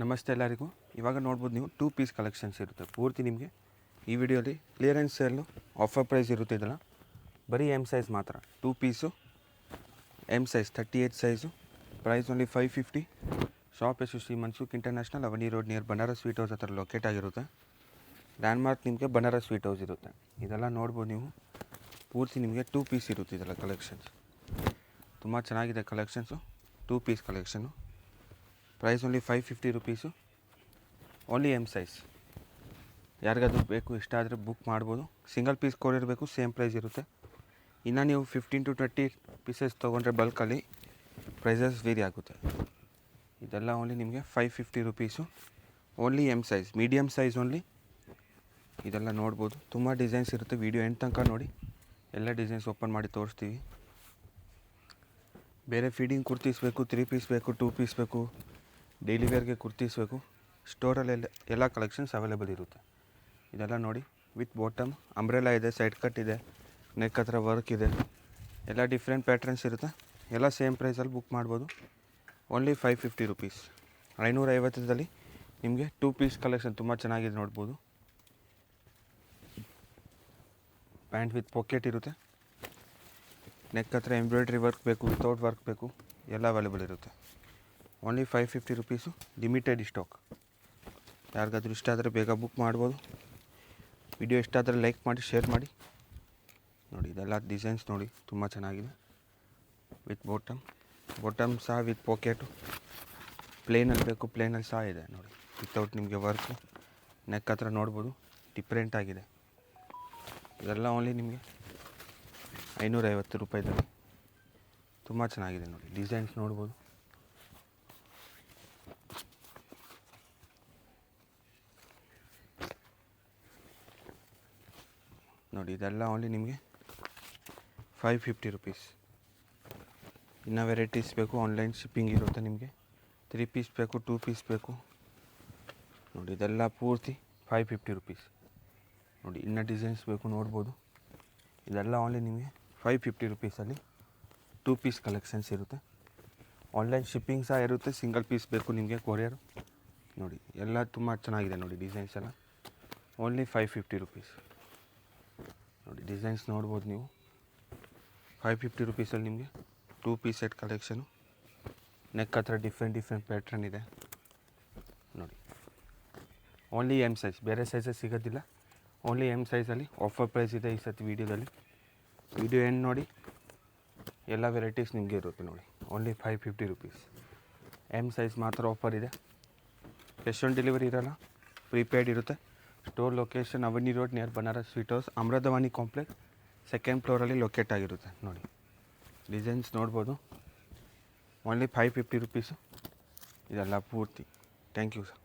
ನಮಸ್ತೆ ಎಲ್ಲರಿಗೂ. ಇವಾಗ ನೋಡ್ಬೋದು ನೀವು 2 ಪೀಸ್ ಕಲೆಕ್ಷನ್ಸ್ ಇರುತ್ತೆ ಪೂರ್ತಿ ನಿಮಗೆ ಈ ವಿಡಿಯೋಲಿ ಕ್ಲಿಯರೆನ್ಸ್ ಸೇಲು ಆಫರ್ ಪ್ರೈಸ್ ಇರುತ್ತೆ. ಇದೆಲ್ಲ ಬರೀ ಎಮ್ ಸೈಜ್ ಮಾತ್ರ. 2 piece M size 38 size. Price only 550. Shop ಹೆಸರು Shri Mansukh international, Avani road near Banaras sweet house ಹತ್ರ ಲೊಕೇಟ್ ಆಗಿರುತ್ತೆ. ಲ್ಯಾಂಡ್ಮಾರ್ಕ್ ನಿಮಗೆ ಬನಾರಸ್ ಸ್ವೀಟ್ ಹೌಸ್ ಇರುತ್ತೆ. ಇದೆಲ್ಲ ನೋಡ್ಬೋದು ನೀವು ಪೂರ್ತಿ ನಿಮಗೆ 2 ಪೀಸ್ ಇರುತ್ತೆ. ಇದೆಲ್ಲ ಕಲೆಕ್ಷನ್ಸ್ ತುಂಬ ಚೆನ್ನಾಗಿದೆ collections. 2 piece collection. Price only 550 rupees. Only M size. ಯಾರಿಗಾದ್ರೂ ಬೇಕು ಇಷ್ಟ ಆದರೆ ಬುಕ್ ಮಾಡ್ಬೋದು. ಸಿಂಗಲ್ ಪೀಸ್ ಕೊರಿಯರ್ ಬೇಕು, ಸೇಮ್ ಪ್ರೈಸ್ ಇರುತ್ತೆ. ಇನ್ನು ನೀವು 15 to 20 ಪೀಸಸ್ ತೊಗೊಂಡ್ರೆ ಬಲ್ಕಲ್ಲಿ ಪ್ರೈಸಸ್ ವೇರಿ ಆಗುತ್ತೆ. ಇದೆಲ್ಲ ಓನ್ಲಿ ನಿಮಗೆ 550 rupees. Only M size, medium size only. ಇದೆಲ್ಲ ನೋಡ್ಬೋದು, ತುಂಬ ಡಿಸೈನ್ಸ್ ಇರುತ್ತೆ. ವೀಡಿಯೋ ಎಂಡ್ ತನಕ ನೋಡಿ, ಎಲ್ಲ ಡಿಸೈನ್ಸ್ ಓಪನ್ ಮಾಡಿ ತೋರಿಸ್ತೀವಿ. ಬೇರೆ ಫೀಡಿಂಗ್ ಕುರ್ತೀಸ್ ಬೇಕು, 3 ಪೀಸ್ ಬೇಕು, 2 ಪೀಸ್ ಬೇಕು, ಡೈಲಿ ವೇರ್ಗೆ ಕುರ್ತೀಸ್ ಬೇಕು, ಸ್ಟೋರಲ್ಲೆಲ್ಲ ಎಲ್ಲ ಕಲೆಕ್ಷನ್ಸ್ ಅವೈಲೇಬಲ್ ಇರುತ್ತೆ. ಇದೆಲ್ಲ ನೋಡಿ, ವಿತ್ ಬಾಟಮ್ ಅಂಬ್ರೆಲಾ ಇದೆ, ಸೈಡ್ ಕಟ್ ಇದೆ, ನೆಕ್ ಹತ್ರ ವರ್ಕ್ ಇದೆ, ಎಲ್ಲ ಡಿಫ್ರೆಂಟ್ ಪ್ಯಾಟ್ರನ್ಸ್ ಇರುತ್ತೆ. ಎಲ್ಲ ಸೇಮ್ ಪ್ರೈಸಲ್ಲಿ ಬುಕ್ ಮಾಡ್ಬೋದು. Only 550 rupees. 550ದಲ್ಲಿ ನಿಮಗೆ 2 ಪೀಸ್ ಕಲೆಕ್ಷನ್ ತುಂಬ ಚೆನ್ನಾಗಿದೆ ನೋಡ್ಬೋದು. ಪ್ಯಾಂಟ್ ವಿತ್ ಪಾಕೆಟ್ ಇರುತ್ತೆ. ನೆಕ್ ಹತ್ರ ಎಂಬ್ರಾಯ್ಡ್ರಿ ವರ್ಕ್ ಬೇಕು, ವಿತೌಟ್ ವರ್ಕ್ ಬೇಕು, ಎಲ್ಲ ಅವೈಲೇಬಲ್ ಇರುತ್ತೆ. Only 550 rupees. Limited stock. ಯಾರಿಗಾದ್ರೂ ಇಷ್ಟ ಆದರೆ ಬೇಗ ಬುಕ್ ಮಾಡ್ಬೋದು. ವಿಡಿಯೋ ಇಷ್ಟ ಆದರೆ ಲೈಕ್ ಮಾಡಿ, ಶೇರ್ ಮಾಡಿ. ನೋಡಿ ಇದೆಲ್ಲ ಡಿಸೈನ್ಸ್ ನೋಡಿ, ತುಂಬ ಚೆನ್ನಾಗಿದೆ. ವಿತ್ ಬಾಟಮ್ ಸಹ ವಿತ್ ಪಾಕೆಟು. ಪ್ಲೇನಲ್ಲಿ ಬೇಕು, ಪ್ಲೇನಲ್ಲಿ ಸಹ ಇದೆ ನೋಡಿ, ವಿತೌಟ್ ನಿಮಗೆ ವರ್ಕು. ನೆಕ್ ಹತ್ರ ನೋಡ್ಬೋದು, ಡಿಫ್ರೆಂಟ್ ಆಗಿದೆ. ಇದೆಲ್ಲ ಓನ್ಲಿ ನಿಮಗೆ 550 ರೂಪಾಯಿದಲ್ಲಿ ತುಂಬ ಚೆನ್ನಾಗಿದೆ ನೋಡಿ. ಡಿಸೈನ್ಸ್ ನೋಡ್ಬೋದು. ನೋಡಿ ಇದೆಲ್ಲ ಓನ್ಲಿ ನಿಮಗೆ 550 ರುಪೀಸ್. ಇನ್ನು ವೆರೈಟೀಸ್ ಬೇಕು, ಆನ್ಲೈನ್ ಶಿಪ್ಪಿಂಗ್ ಇರುತ್ತೆ ನಿಮಗೆ. 3 ಪೀಸ್ ಬೇಕು, 2 ಪೀಸ್ ಬೇಕು. ನೋಡಿ ಇದೆಲ್ಲ ಪೂರ್ತಿ 550 ರುಪೀಸ್. ನೋಡಿ ಇನ್ನು ಡಿಸೈನ್ಸ್ ಬೇಕು ನೋಡ್ಬೋದು. ಇದೆಲ್ಲ ಓನ್ಲಿ ನಿಮಗೆ 550 ರುಪೀಸಲ್ಲಿ 2 ಪೀಸ್ ಕಲೆಕ್ಷನ್ಸ್ ಇರುತ್ತೆ. ಆನ್ಲೈನ್ ಶಿಪ್ಪಿಂಗ್ ಸಹ ಇರುತ್ತೆ. ಸಿಂಗಲ್ ಪೀಸ್ ಬೇಕು ನಿಮಗೆ ಕೊರಿಯರು. ನೋಡಿ ಎಲ್ಲ ತುಂಬ ಚೆನ್ನಾಗಿದೆ ನೋಡಿ, ಡಿಸೈನ್ಸ್ ಎಲ್ಲ. Only 550 rupees. ನೋಡಿ ಡಿಸೈನ್ಸ್ ನೋಡ್ಬೋದು ನೀವು. 550 ರುಪೀಸಲ್ಲಿ ನಿಮಗೆ 2 ಪೀಸ್ ಸೆಟ್ ಕಲೆಕ್ಷನು. ನೆಕ್ ಹತ್ರ ಡಿಫ್ರೆಂಟ್ ಪ್ಯಾಟ್ರನ್ ಇದೆ ನೋಡಿ. ಓನ್ಲಿ ಎಮ್ ಸೈಜ್, ಬೇರೆ ಸೈಜಸ್ ಸಿಗೋದಿಲ್ಲ. ಓನ್ಲಿ ಎಮ್ ಸೈಜಲ್ಲಿ ಆಫರ್ ಪ್ರೈಸ್ ಇದೆ ಈ ಸತಿ ವಿಡಿಯೋದಲ್ಲಿ. ವಿಡಿಯೋ ಎಂಡ್ ನೋಡಿ, ಎಲ್ಲ ವೆರೈಟೀಸ್ ನಿಮಗೆ ಇರುತ್ತೆ ನೋಡಿ. Only 550 rupees. ಎಮ್ ಸೈಜ್ ಮಾತ್ರ ಆಫರ್ ಇದೆ. ಕ್ಯಾಶ್ ಆನ್ ಡೆಲಿವರಿ ಇರೋಲ್ಲ, ಪ್ರೀಪೇಯ್ಡ್ ಇರುತ್ತೆ. Store location Avani road near Banaras sweet house, Amrutavani complex, 2nd ಫ್ಲೋರಲ್ಲಿ ಲೊಕೇಟ್ ಆಗಿರುತ್ತೆ ನೋಡಿ. ಡಿಸೈನ್ಸ್ ನೋಡ್ಬೋದು. Only 550 rupees. ಇದೆಲ್ಲ ಪೂರ್ತಿ. Thank you sir.